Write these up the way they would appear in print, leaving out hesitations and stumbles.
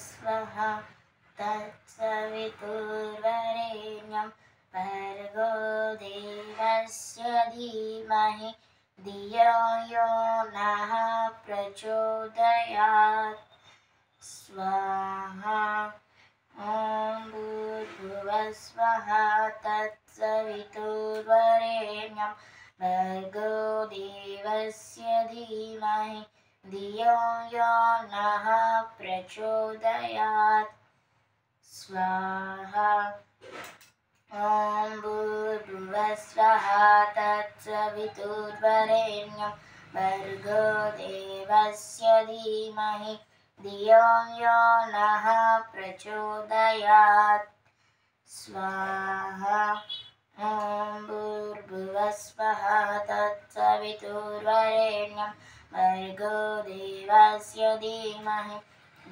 स्वः तत्सवितुर्वरेण्यं भर्गो देवस्य धीमहि धियो यो नः प्रचोदयात् स्वाहा ॐ भूर्भुवस्वः तत्सवितुर्वरेण्यं भर्गो देवस्य धीमहि धियो यो नः प्रचोदयात् स्वाहा ॐ भूर्भुवस्वः तत्सवितुर्वरेण्यं भर्गो देवस्य धीमहि धियो यो नः प्रचोदयात् स्वाहा ॐ भूर्भुवस्वः तत्सवितुर्वरेण्यं भर्गो देवस्य धीमहि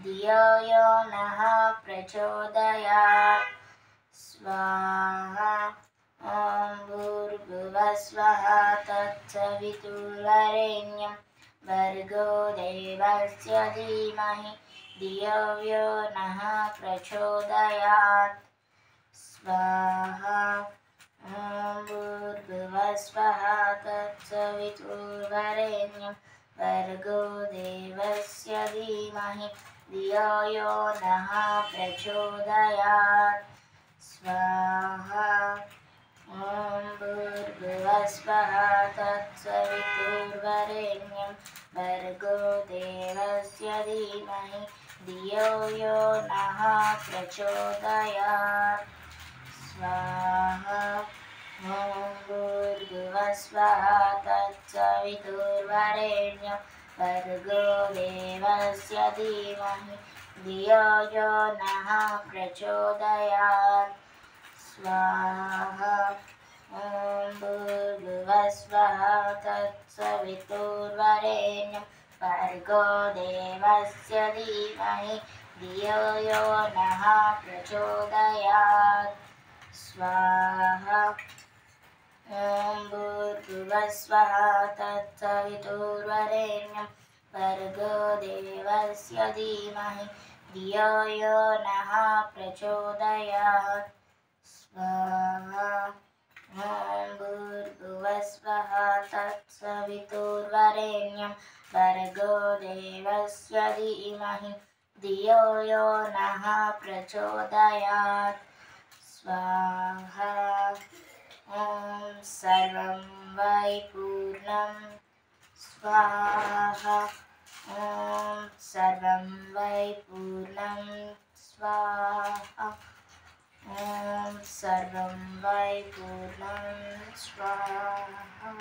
धियो यो नः प्रचोदयात् स्वाहा ॐ भूर्भुवस्वः तत्सवितुर्वरेण्यं भर्गो देवस्य धीमहि धियो यो नः प्रचोदयात् स्वाहा ॐ भूर्भुवस्वः तत्सवितुर्वरेण्यं भर्गो देवस्य धीमहि धियो यो नः प्रचोदयात् स्वाहा ॐ भूर्भुवस्वः तत्सवितुर्वरेण्यं भर्गो देवस्य धीमहि धियो यो नः प्रचोदयात् स्वाहा ॐ भूर्भुवस्वः तत्सवितुर्वरेण्यं भर्गो देवस्य धीमहि धियो यो नः प्रचोदयात् स्वाहा ॐ भूर्भुवस्वः तत्सवितुर्वरेण्यं भर्गो देवस्य धीमहि धियो यो नः प्रचोदयात् स्वाहा ॐ भूर्भुवस्वः तत्सवितुर्वरेण्यं भर्गो देवस्य धीमहि धियो यो नः प्रचोदयात् स्वाहा ॐ भूर्भुवस्वः तत्सवितुर्वरेण्यं भर्गो देवस्य धीमहि धियो यो नः प्रचोदयात् स्वाहा ॐ सर्वं वै पूर्णं स्वाहा ॐ सर्वं वै पूर्णं स्वाहा ॐ सर्वं वै पूर्णं स्वाहा।